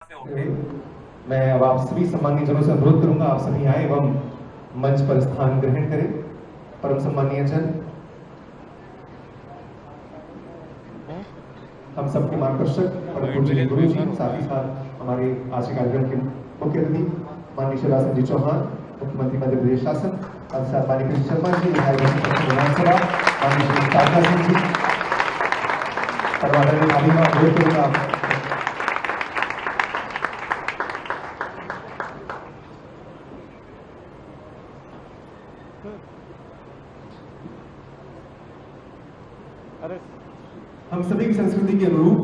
मैं अब आप सभी सम्मानीय जनों से अनुरोध करूंगा, आप सभी आए एवं मंच पर स्थान ग्रहण करें। परम सम्मानीय जन, हम सबके मार्गदर्शक परम पूज्य गुरु जी, साथ ही साथ हमारे आज के कार्यक्रम के मुख्य अतिथि माननीय शिवराज सिंह जी चौहान, मुख्यमंत्री मध्य प्रदेश शासन, साथ ही साथ माननीय कृष्ण शर्मा जी, विधानसभा, माननीय श्री साधना सिंह जी, परमादरणीय भाभी का अनुरोध करूंगा। हम सभी की संस्कृति के अनुरूप,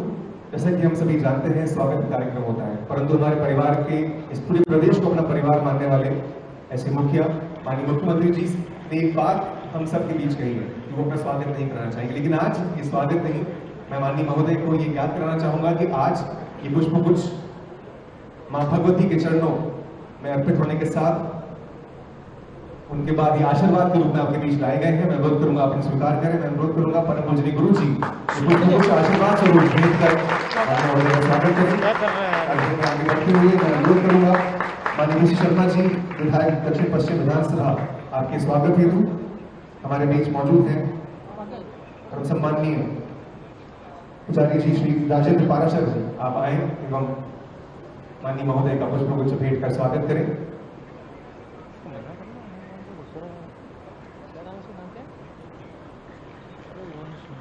जैसा कि हम सभी जानते हैं, स्वागत का कार्यक्रम होता है, परंतु हमारे परिवार के इस पूरे प्रदेश को अपना परिवार मानने वाले ऐसे मुखिया माननीय मुख्यमंत्री जी ने एक बात हम सब के बीच कही है कि वो अपना स्वागत नहीं करना चाहिए, लेकिन आज ये स्वागत नहीं, मैं माननीय महोदय को ये याद कराना चाहूंगा कि आज ये पुष्पगुच्छ मां भगवती के चरणों में अर्पित होने के साथ उनके बाद ये आशीर्वाद के रूप में आपके बीच लाए गए हैं। मैं अनुरोध करूंगा, आप स्वीकार करें। मैं अनुरोध करूंगा परम पूज्य गुरु जी कुछ आशीर्वाद स्वरूप भेंट कर स्वागत करें। आगे बढ़ते हुए मैं अनुरोध करूंगा माननीय कृष्ण शर्मा जी, विधायक दक्षिण पश्चिम विधानसभा, आपके स्वागत हेतु हमारे बीच मौजूद हैं। परम सम्माननीय पुजारी जी श्री राजेंद्र पाराशर जी, आप आए एवं माननीय महोदय का पुष्पगुच्छ भेंट कर स्वागत करें।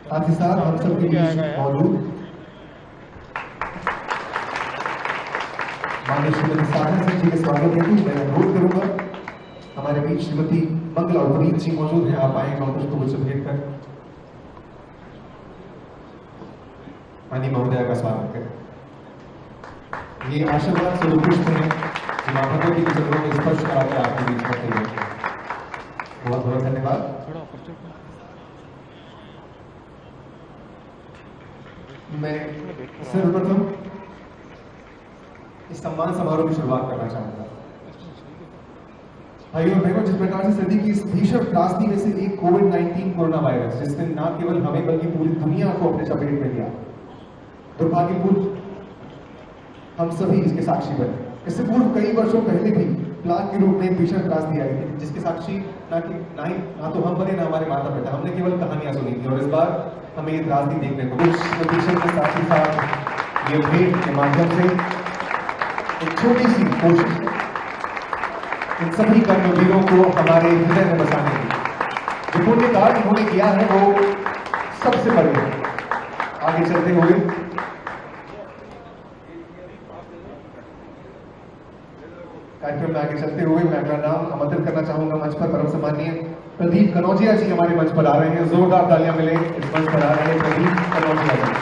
साथ ही साथ हम सबके बीच मौजूद माननीय श्रीमती साधना सिंह जी के स्वागत हेतु मैं अनुरोध करूंगा, हमारे बीच श्रीमती मंगला उपनीत जी मौजूद हैं, आप आएंगे पुष्पगुच्छ भेंट कर माननीय महोदय का स्वागत करें। ये आशीर्वाद स्वरूप पुष्प है जो मां भगवती के चरणों में स्पर्श कराकर आपके बीच करते हैं। बहुत बहुत धन्यवाद। मैं सर्वप्रथम इस सम्मान समारोह की शुरुआत करना चाहूंगा। भाइयों बहनों, जिस प्रकार से सदी की इस भीषण त्रासदी में से एक कोविड-19 कोरोना वायरस, जिसने न केवल हमें बल्कि पूरी दुनिया को अपने चपेट में लिया, दुर्भाग्यपूर्ण हम सभी इसके साक्षी बने। इससे पूर्व कई वर्षों पहले भी प्लाग के रूप में भीषण त्रासदी आई थी, जिसके साक्षी ना तो हम बने, ना हमारे माता पिता, हमने केवल कहानियां सुनी थी। और इस बार हमें ये त्रासदी देखने को कुछ प्रतिशत के साथ ही साथ ये भेंट के माध्यम से एक छोटी सी कोशिश इन सभी कर्मवीरों को हमारे हृदय में बसाने की, जो पुण्य कार्य उन्होंने किया है वो सबसे बड़े है। आगे चलते हुए कार्यक्रम में आगे चलते हुए मैं अगला नाम आमंत्रित करना चाहूंगा मंच पर परम सम्मानीय प्रदीप कनौजिया जी हमारे मंच पर आ रहे हैं। जोरदार तालियां मिले इस मंच पर आ रहे हैं प्रदीप कनौजिया जी।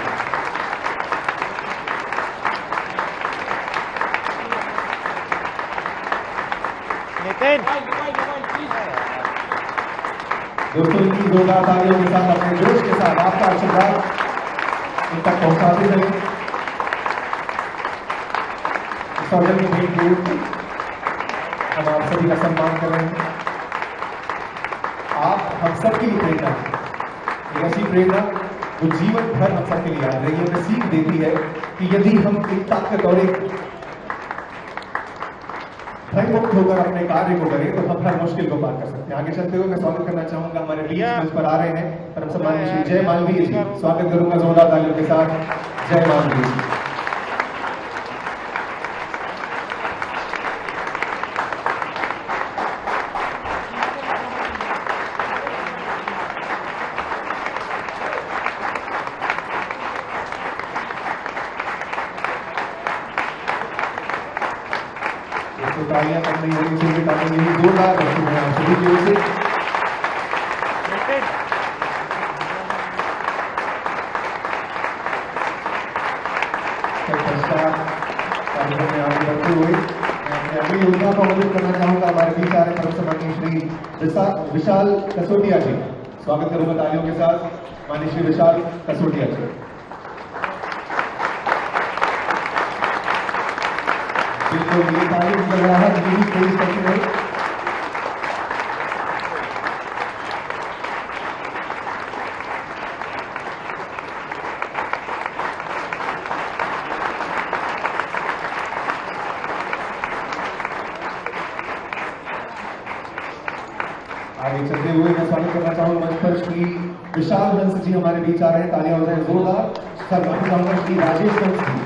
दोस्तों, इनकी जोरदार तालियों के साथ, अपने जोश के साथ आपका आशीर्वाद इन तक पहुंचाते रहे। सौजन्य भेंट के रूप में हम आप सभी का सम्मान कर रहे हैं। आप हम सबके लिए प्रेरणा है, ऐसी प्रेरणा जो जीवन भर हम सबके लिए याद रहेगी, हमें सीख देती है कि यदि हम एक ताकत और एक भयमुक्त होकर अपने कार्य को करें तो हम हर मुश्किल को पार कर सकते हैं। आगे चलते हुए मैं स्वागत करना चाहूंगा, हमारे बीच मंच पर आ रहे हैं परम सम्मानीय श्री जय मालवीय जी, स्वागत करूंगा जोरदार तालियों के साथ। जय मालवीय जी। तालियां कम नहीं होनी चाहिए, ताकि यही जोरदार रखी है आप सभी की ओर से। कार्यक्रम में आगे बढ़ते हुए मैं अपने अगले योजना को अनुरोध करना चाहूंगा, हमारे बीच आ रहे परम सम्मानीय श्री विशाल कसोटिया जी, स्वागत करूंगा तालियों के साथ माननीय श्री विशाल कसोटिया जी। बिल्कुल ये ताली लग रहा है, यही तेज करते हैं। आगे चलते हुए मैं स्वागत करना चाहूंगा मंच पर श्री विशाल हंस जी हमारे बीच आ रहे हैं। तालियां हो जाए जोरदार। सर मैं चाहूंगा श्री राजेश हंस जी,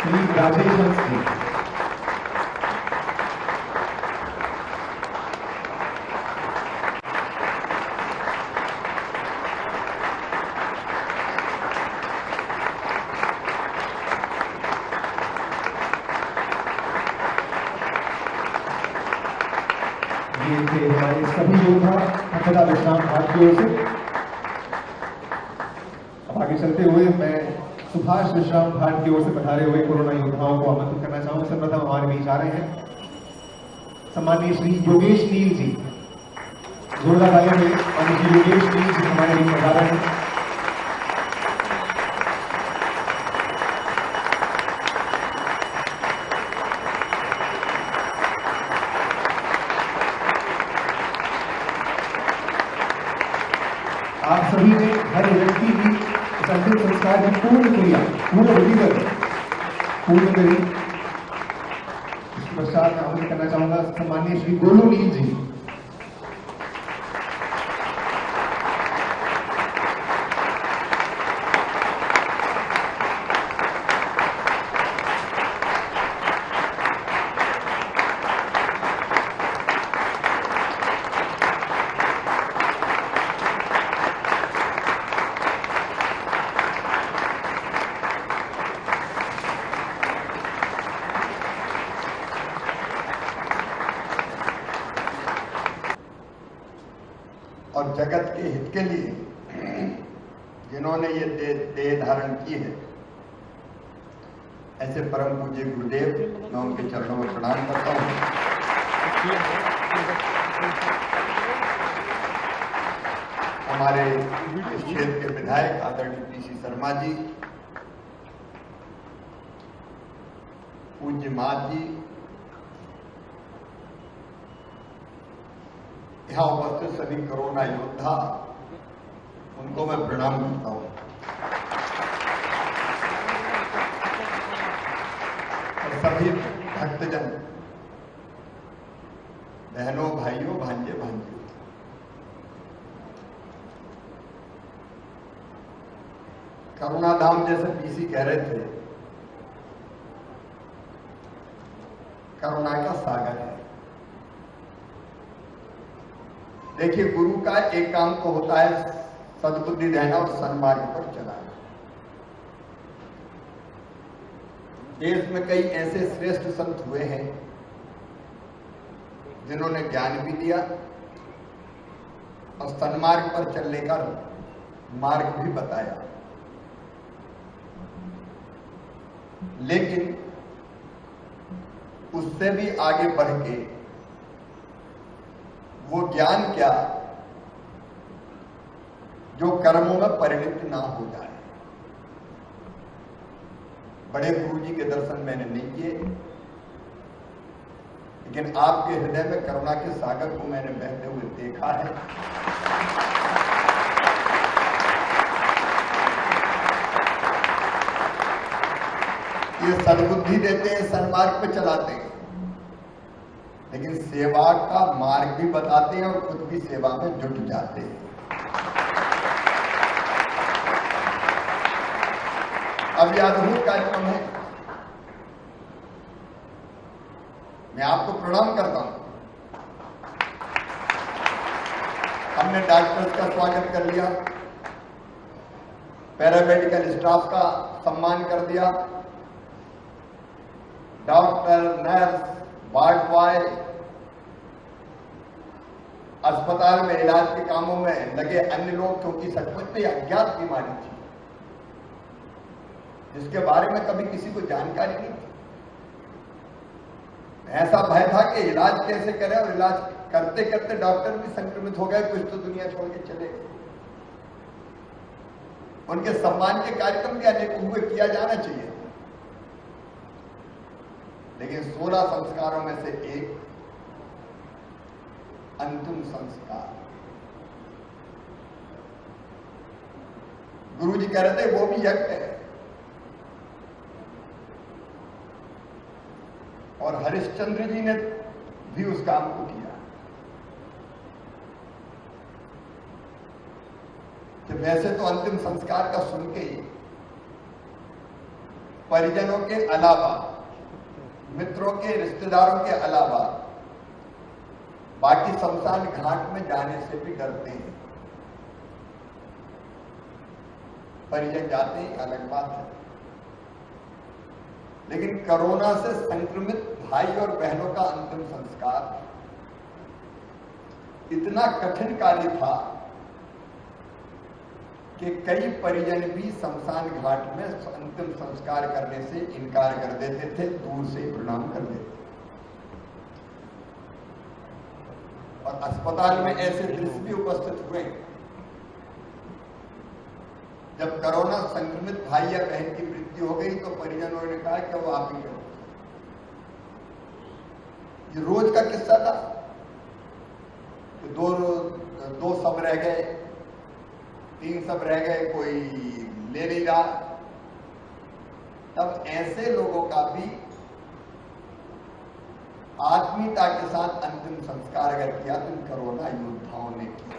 श्री राजेश हंस जी। ये थे हमारे सभी योद्धा हथदा विश्राम घाट की ओर से। अब आगे चलते हुए मैं सुभाष विश्राम घाट की ओर से पधारे हुए कोरोना योद्धाओं को आमंत्रित करना चाहूंगा। सर्वप्रथम हमारे बीच आ रहे हैं सम्माननीय श्री योगेश नील जी। जोरदार तालियां में माननीय श्री योगेश नील जी हमारे बीच पधार रहे हैं। आप सभी ने हर व्यक्ति की इस अंतिम संस्कार की पूर्ण क्रिया पूर्ण विधिवत पूर्ण करी। इसके पश्चात मैं आमंत्रित करना चाहूंगा सम्माननीय श्री गोलू नील जी। और जगत के हित के लिए जिन्होंने ये देह धारण की है, ऐसे परम पूज्य गुरुदेव, मैं उनके चरणों में प्रणाम करता हूँ। हमारे इस क्षेत्र के विधायक आदरणीय पीसी शर्मा जी, पूज्य मात जी, यहाँ उपस्थित सभी कोरोना योद्धा, उनको मैं प्रणाम करता हूँ। और सभी भक्तजन, बहनों, भाइयों, भांजे, भांजियों, करुणा धाम जैसे पीसी कह रहे थे, करुणा का सागर है। देखिए, गुरु का एक काम तो होता है सद्बुद्धि देना और सन्मार्ग पर चलाना। देश में कई ऐसे श्रेष्ठ संत हुए हैं जिन्होंने ज्ञान भी दिया और सन्मार्ग पर चलने का मार्ग भी बताया, लेकिन उससे भी आगे बढ़ के वो ज्ञान क्या जो कर्मों में परिणित ना हो जाए। बड़े गुरु जी के दर्शन मैंने नहीं किए, लेकिन आपके हृदय में करुणा के सागर को मैंने बहते हुए देखा है। ये सद्बुद्धि देते हैं, सन्मार्ग पे चलाते हैं, लेकिन सेवा का मार्ग भी बताते हैं और खुद भी सेवा में जुट जाते हैं। अब ये अद्भुत कार्यक्रम है, मैं आपको प्रणाम करता हूं। हमने डॉक्टर्स का स्वागत कर लिया, पैरामेडिकल स्टाफ का सम्मान कर दिया, डॉक्टर, नर्स, वार्ड बॉय, अस्पताल में इलाज के कामों में लगे अन्य लोग, क्योंकि सचमुच में अज्ञात बीमारी थी जिसके बारे में कभी किसी को जानकारी नहीं थी। ऐसा भय था कि इलाज कैसे करें, और इलाज करते करते डॉक्टर भी संक्रमित हो गए, कुछ तो दुनिया छोड़ के चले गए। उनके सम्मान के कार्यक्रम भी अनेक हुए, किया जाना चाहिए, लेकिन 16 संस्कारों में से एक अंतिम संस्कार गुरु जी कह रहे थे वो भी यज्ञ है, और हरिश्चंद्र जी ने भी उस काम को किया। वैसे तो अंतिम संस्कार का सुन के ही परिजनों के अलावा, मित्रों के, रिश्तेदारों के अलावा बाकी शमशान घाट में जाने से भी डरते हैं। परिजन जाते हैं अलग बात है, लेकिन कोरोना से संक्रमित भाई और बहनों का अंतिम संस्कार इतना कठिन कार्य था कि कई परिजन भी शमशान घाट में अंतिम संस्कार करने से इनकार कर देते थे, दूर से ही प्रणाम कर देते। और अस्पताल में ऐसे दृश्य भी उपस्थित हुए जब कोरोना संक्रमित भाई या बहन की मृत्यु हो गई तो परिजनों ने कहा कि वो आप ही करो। ये रोज का किस्सा था कि दो सब रह गए, 3 सब रह गए, कोई ले नहीं रहा। तब ऐसे लोगों का भी आत्मीयता के साथ अंतिम संस्कार अगर किया तो इन कोरोना योद्धाओं ने किया।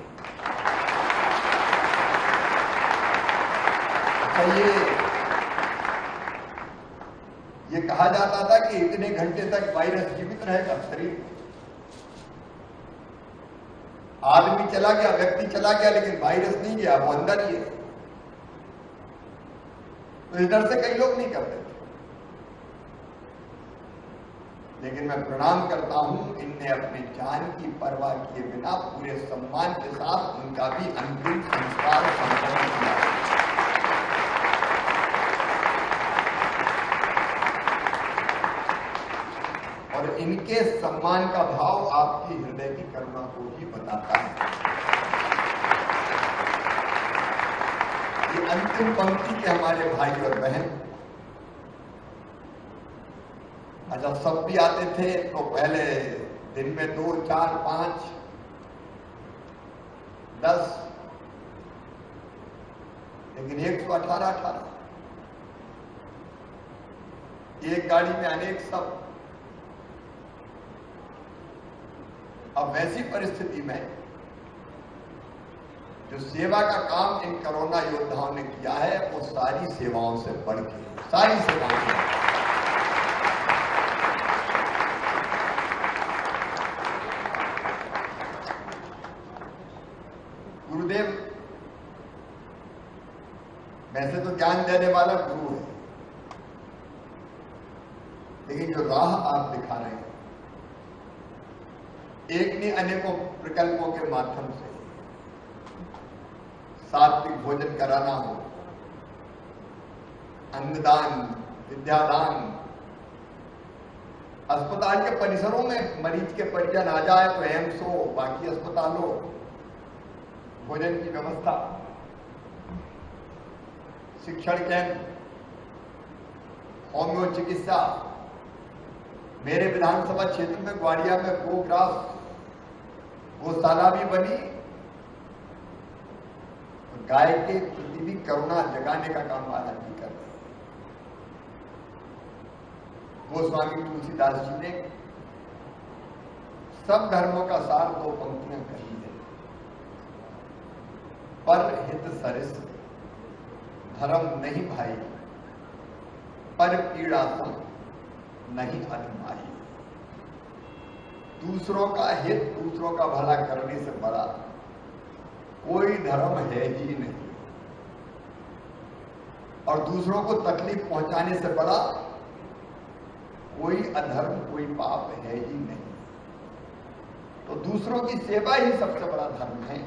ये कहा जाता था कि इतने घंटे तक वायरस जीवित रहेगा शरीर में। आदमी चला गया, व्यक्ति चला गया, लेकिन वायरस नहीं गया, वो अंदर ही है। तो इस डर से कई लोग नहीं करते थे। लेकिन मैं प्रणाम करता हूं, इनने अपनी जान की परवाह किए बिना पूरे सम्मान के साथ उनका भी अंतिम संस्कार संपन्न किया। और इनके सम्मान का भाव आपकी हृदय की करुणा को ही बताता है। ये अंतिम पंक्ति के हमारे भाई और बहन, जब सब भी आते थे तो पहले दिन में 2, 4, 5, 10, लेकिन 118 एक गाड़ी में अनेक सब। अब वैसी परिस्थिति में जो सेवा का काम इन कोरोना योद्धाओं ने किया है वो सारी सेवाओं से बढ़ के, सारी सेवाओं से। गुरुदेव वैसे तो ज्ञान देने वाला गुरु है, लेकिन जो राह आप दिखा रहे हैं एक नहीं अनेकों प्रकल्पों के माध्यम से, सात्विक भोजन कराना हो, अन्नदान, विद्यादान, अस्पताल के परिसरों में मरीज के परिजन आ जाए तो एम्स हो, बाकी अस्पतालों भोजन की व्यवस्था, शिक्षण कैंप, होम्यो चिकित्सा। मेरे विधानसभा क्षेत्र में ग्वालिया में गोग्रास गौशाला भी बनी, गाय के प्रति भी करुणा जगाने का काम महाराज जी कर रहे हैं। गोस्वामी तुलसीदास जी ने सब धर्मों का सार 2 पंक्तियां कही है। पर हित सरिस धर्म नहीं भाई, पर पीड़ा सम नहीं अधमाई। दूसरों का हित, दूसरों का भला करने से बड़ा कोई धर्म है ही नहीं, और दूसरों को तकलीफ पहुंचाने से बड़ा कोई अधर्म, कोई पाप है ही नहीं। तो दूसरों की सेवा ही सबसे बड़ा धर्म है।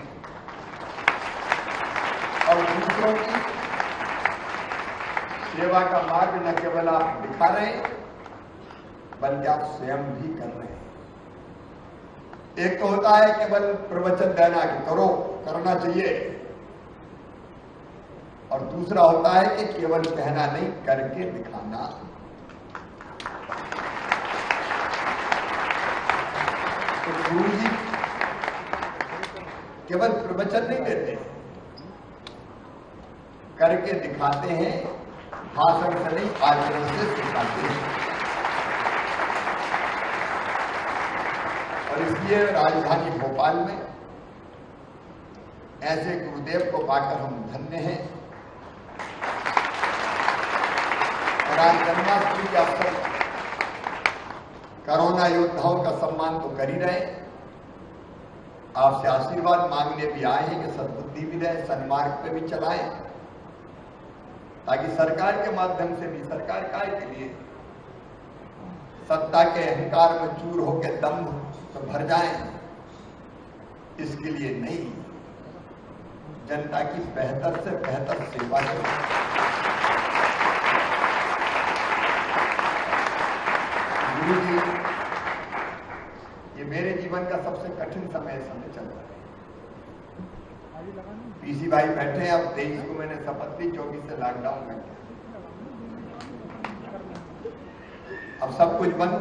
और दूसरों की सेवा का मार्ग न केवल आप दिखा रहे हैं, बल्कि आप स्वयं भी कर रहे हैं। एक तो होता है केवल प्रवचन देना कि करो, करना चाहिए, और दूसरा होता है कि केवल कहना नहीं, करके दिखाना। तो गुरु जी केवल प्रवचन नहीं देते, करके दिखाते हैं, भाषण से नहीं आचरण से सिखाते हैं। और इसलिए राजधानी भोपाल में ऐसे गुरुदेव को पाकर हम धन्य हैं। और आज जन्माष्टमी के अवसर पर कोरोना योद्धाओं का सम्मान तो कर ही रहे, आपसे आशीर्वाद मांगने भी आए हैं कि सद्बुद्धि भी रहे, सन्मार्ग पे भी चलाएं, ताकि सरकार के माध्यम से भी, सरकार काय के लिए, सत्ता के अहंकार में चूर होकर दम्भ तो भर जाएं, इसके लिए नहीं, जनता की बेहतर से बेहतर सेवा करें। गुरु जी, ये मेरे जीवन का सबसे कठिन समय चल रहा है। पीसी भाई बैठे हैं, अब 23 को मैंने शपथ ली, 24 से लॉकडाउन कर दिया। अब सब कुछ बंद,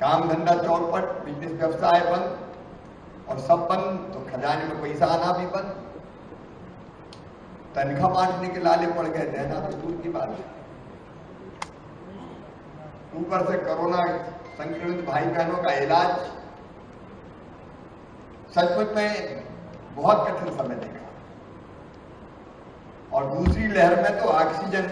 काम धंधा चौपट, बिजनेस व्यवसाय बंद, और सब बंद तो खजाने में पैसा आना भी बंद, तनख्वाह बांटने के लाले पड़ गए, देना तो दूर की बात है। ऊपर से कोरोना संक्रमित भाई बहनों का इलाज, सचमुच में बहुत कठिन समय देखा। और दूसरी लहर में तो ऑक्सीजन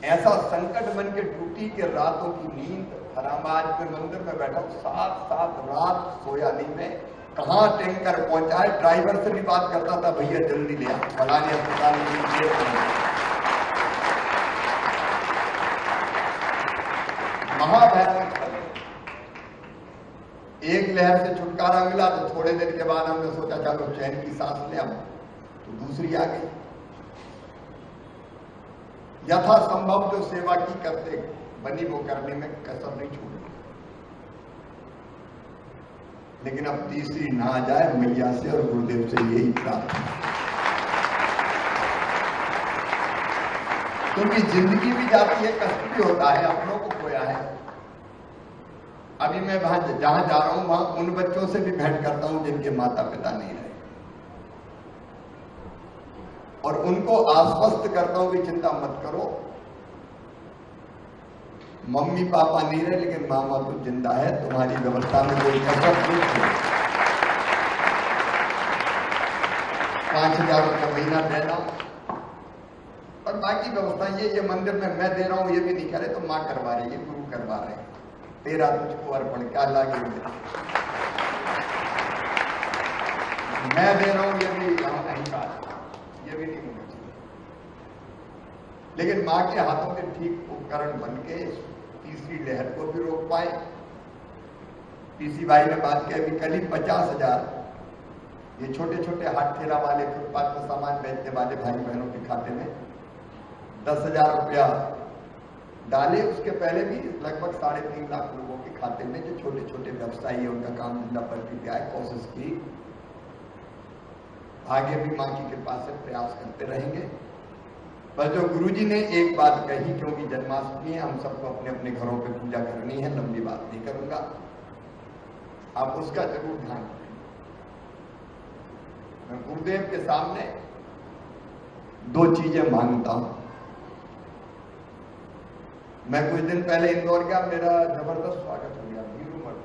ऐसा संकट बन के टूटी कि रातों की नींद हराम। आज मैं मंदिर में बैठा हूं, 7 रात सोया नहीं मैं, कहां टैंकर पहुंचा है, ड्राइवर से भी बात करता था, भैया जल्दी ले आ, फलाने अस्पताल में। महाभयानक समय। एक लहर से छुटकारा मिला तो थोड़े दिन के बाद हमने सोचा चलो चैन की सांस ले, अब तो दूसरी आ गई। यथासंभव जो सेवा की करते बनी वो करने में कसर नहीं छोड़ी, लेकिन अब तीसरी ना आ जाए, मैया से और गुरुदेव से यही प्रार्थना, क्योंकि जिंदगी भी जाती है, कष्ट भी होता है, अपनों को खोया है। अभी मैं जहां जा रहा हूं वहां उन बच्चों से भी भेंट करता हूं जिनके माता पिता नहीं रहे, और उनको आश्वस्त करता हूं कि चिंता मत करो, मम्मी पापा नहीं रहे लेकिन मामा तो जिंदा है, तुम्हारी व्यवस्था में कोई कसर नहीं। 5,000 रुपया महीना देना और बाकी व्यवस्था ये मंदिर में मैं दे रहा हूं, ये भी नहीं करे तो मां करवा रही है, गुरु करवा रहे हैं, तेरा तुझको अर्पण क्या लागे, मैं दे रहा हूं, ये भी अहंकार, ये भी नहीं होना चाहिए। लेकिन मां के हाथों में ठीक उपकरण बन के तीसरी लहर को भी रोक पाए। पीसी भाई ने बात की, अभी करीब 50,000 ये छोटे छोटे हाथ ठेला वाले, फुटपाथ पर सामान बेचने वाले भाई बहनों के खाते में 10,000 रुपया डाले। उसके पहले भी लगभग 3.5 लाख लोगों के खाते में, जो छोटे छोटे व्यवसायी है, उनका काम धंधा पर भी क्या है, कोशिश की। आगे भी मां की कृपा से प्रयास करते रहेंगे। पर जो गुरुजी ने एक बात कही, क्योंकि जन्माष्टमी है, हम सबको अपने अपने घरों पे पूजा करनी है, लंबी बात नहीं करूंगा, आप उसका जरूर ध्यान रखें। मैं गुरुदेव के सामने 2 चीजें मांगता हूं। मैं कुछ दिन पहले इंदौर गया, मेरा जबरदस्त स्वागत हो गया, भीड़ उमड़।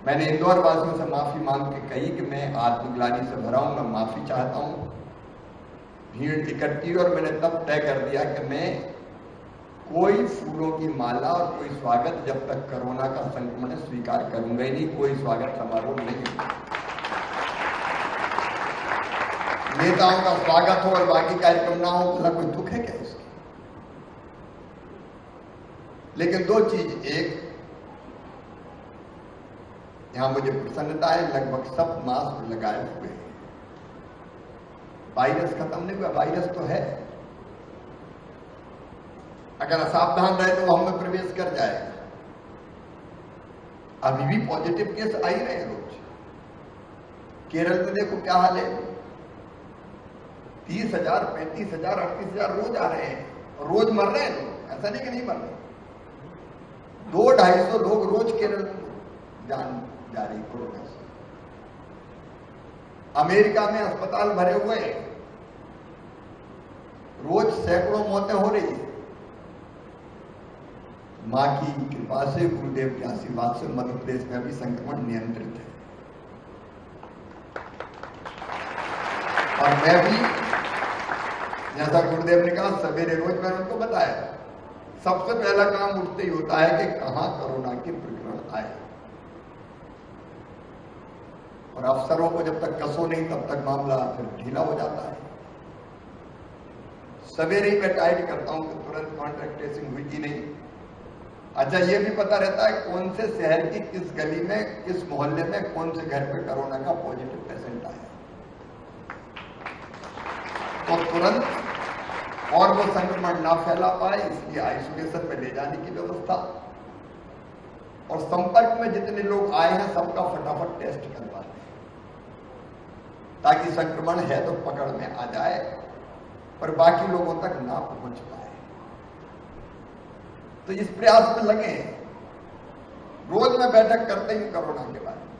मैंने इंदौर वासियों से माफी मांग के कही कि मैं आत्मग्लानि से भरा हूं, मैं माफी चाहता हूं, भीड़ इकट्ठी, और मैंने तब तय कर दिया कि मैं कोई फूलों की माला और कोई स्वागत जब तक कोरोना का संक्रमण स्वीकार करूंगा ही नहीं, कोई स्वागत समारोह नहीं। नेताओं का स्वागत हो और बाकी कार्यक्रम ना हो, तो कोई दुख है क्या इसका? लेकिन 2 चीज, एक यहां मुझे प्रसन्नता है, लगभग सब मास्क लगाए हुए हैं, वायरस खत्म नहीं हुआ, वायरस तो है, अगर असावधान रहे तो वो हम में प्रवेश कर जाएगा। अभी भी पॉजिटिव केस आ ही रहे हैं रोज। केरल में देखो क्या हाल है, 30,000, 35,000, 38,000 रोज आ रहे हैं, और रोज मर रहे हैं लोग, ऐसा नहीं कि नहीं मर रहे। 200-250 लोग रोज केरल में जान जा रही कोरोना से। अमेरिका में अस्पताल भरे हुए हैं, रोज सैकड़ों मौतें हो रही है। मां की कृपा से, गुरुदेव के आशीर्वाद से मध्य प्रदेश में भी संक्रमण नियंत्रित है। और मैं भी, जैसा गुरुदेव ने कहा, सवेरे रोज मैंने उनको बताया, सबसे पहला काम उठते ही होता है कि कहां कोरोना के प्रकरण आए, और अफसरों को जब तक कसो नहीं तब तक मामला फिर ढीला हो जाता है। सवेरे ही मैं टाइट करता हूं कि तुरंत कॉन्ट्रैक्ट ट्रेसिंग हुई कि नहीं। अच्छा, ये भी पता रहता है कौन से शहर की किस गली में, किस मोहल्ले में, कौन से घर पे कोरोना का पॉजिटिव पेशेंट आया, तो तुरंत, और वो संक्रमण ना फैला पाए इसलिए आइसोलेशन में ले जाने की व्यवस्था, और संपर्क में जितने लोग आए हैं सबका फटाफट टेस्ट करवाते हैं ताकि संक्रमण है तो पकड़ में आ जाए पर बाकी लोगों तक ना पहुंच पाए। तो इस प्रयास में लगे हैं। रोज मैं बैठक करते ही कोरोना के बारे में,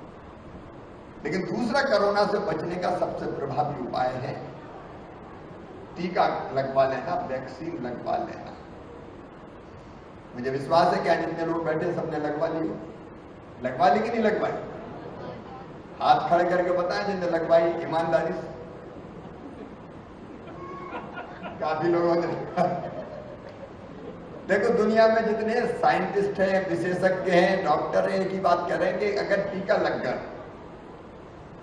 लेकिन दूसरा कोरोना से बचने का सबसे प्रभावी उपाय है टीका लगवा लेना, वैक्सीन लगवा लेना। मुझे विश्वास है कि आज जितने लोग बैठे सबने लगवा ली, लगवा ली कि नहीं लगवाई? हाथ खड़े करके बताएं जिनने लगवाई ईमानदारी से। काफी लोगों ने। देखो, दुनिया में जितने साइंटिस्ट हैं, विशेषज्ञ हैं, डॉक्टर हैं, एक ही बात कह रहे हैं कि अगर टीका लग गया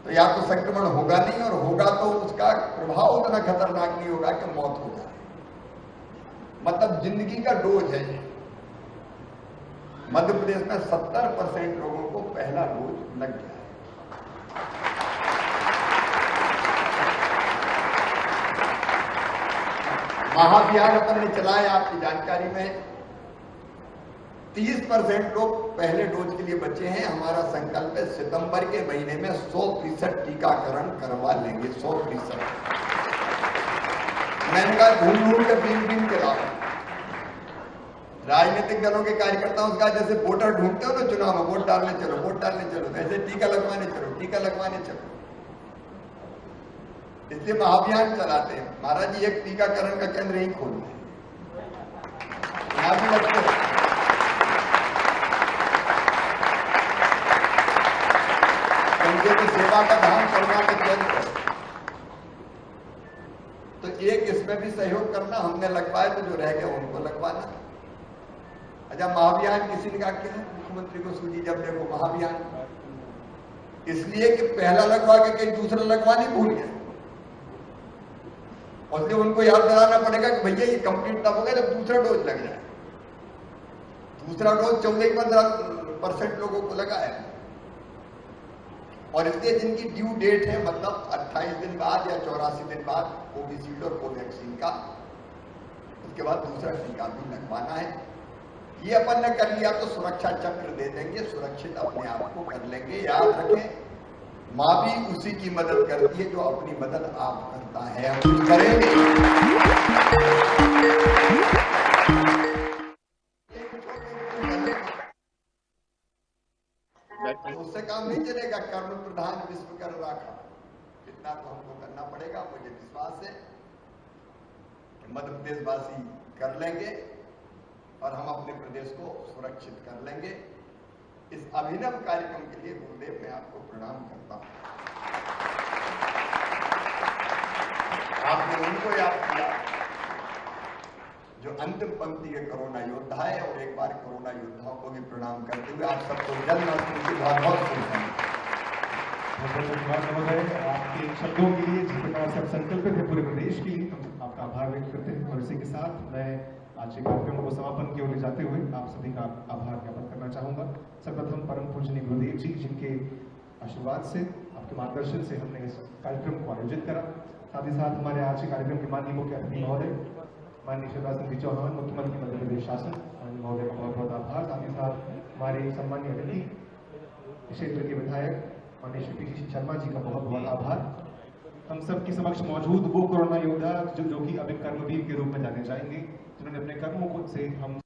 तो या तो संक्रमण होगा नहीं, और होगा तो उसका प्रभाव उतना खतरनाक नहीं होगा कि मौत हो जाए। मतलब जिंदगी का डोज है। मध्य प्रदेश में 70% लोगों को पहला डोज लग गया है। महाअभियान अपन ने चलाया, आपकी जानकारी में 30% लोग पहले डोज के लिए बचे हैं। हमारा संकल्प है सितंबर के महीने में 100% टीकाकरण करवा लेंगे, 100%। मैंने कहा ढूंढ के बीन के लाओ। राजनीतिक दलों के कार्यकर्ताओं का जैसे वोटर ढूंढते हो ना चुनाव में, वोट डालने चलो, वोट डालने चलो, ऐसे टीका लगवाने चलो, टीका लगवाने चलो। इसलिए महाअभियान चलाते हैं। महाराज जी, एक टीकाकरण का केंद्र ही खोल दें, यहां भी लगते हैं। तो सेवा का धाम करुणा के केंद्र, तो एक इसमें भी सहयोग करना। हमने लगवाए तो जो रह गए उनको लगवाना। अच्छा, महाअभियान किसी ने कहा क्या मुख्यमंत्री को सूझी? जब देखो महाअभियान इसलिए कि पहला लगवा के कहीं दूसरा लगवाने भूल गए, और इसलिए उनको याद दिलाना पड़ेगा कि भैया ये कंप्लीट तब होगा जब दूसरा डोज लग जाए। दूसरा डोज 14-15% लोगों को लगा है, और इसलिए जिनकी ड्यू डेट है, मतलब 28 दिन बाद या 84 दिन बाद कोविशील्ड और कोवैक्सीन का, उसके बाद दूसरा टीका भी लगवाना है। ये अपन ने कर लिया तो सुरक्षा चक्र दे देंगे, सुरक्षित अपने आप को कर लेंगे। याद रखें, माँ भी उसी की मदद करती है जो अपनी मदद आप करता है। हम करेंगे। उससे काम नहीं चलेगा। कर्म प्रधान विश्व कर राखा, इतना तो हमको करना पड़ेगा। मुझे विश्वास है कि मध्य प्रदेश वासी कर लेंगे और हम अपने प्रदेश को सुरक्षित कर लेंगे। इस अभिनव कार्यक्रम के लिए गुरुदेव मैं आपको प्रणाम करता हूं। आपने उनको याद किया जो अंतिम पंक्ति के कोरोना योद्धा है, और एक बार कोरोना योद्धाओं को भी प्रणाम करते हुए आप सबको जन्माष्टमी की बहुत बहुत शुभकामनाएं। आपके शब्दों के लिए, जिस प्रकार से आप संकल्पित है पूरे प्रदेश के लिए, हम आपका आभार व्यक्त करते हैं। और इसी के साथ मैं आज के कार्यक्रम को समापन की ओर ले जाते हुए आप सभी का आभार ज्ञापन करना चाहूंगा। सर्वप्रथम परम पूजनीय गुरुदेव जी, जिनके आशीर्वाद से, आपके मार्गदर्शन से हमने इस कार्यक्रम को आयोजित करा। साथ ही साथ हमारे आज के कार्यक्रम के माननीय मुख्य अतिथि महोदय माननीय शिवराज सिंह चौहान, मुख्यमंत्री मध्य प्रदेश शासन, माननीय महोदय का बहुत बहुत आभार। साथ ही साथ हमारे सम्मानीय अतिथि क्षेत्र के विधायक माननीय श्री पी शर्मा जी का बहुत बहुत आभार। हम सब के समक्ष मौजूद वो कोरोना योद्धा जो कि अभी कर्मवीर के रूप में जाने जाएंगे, जिन्होंने अपने कर्मों को से हम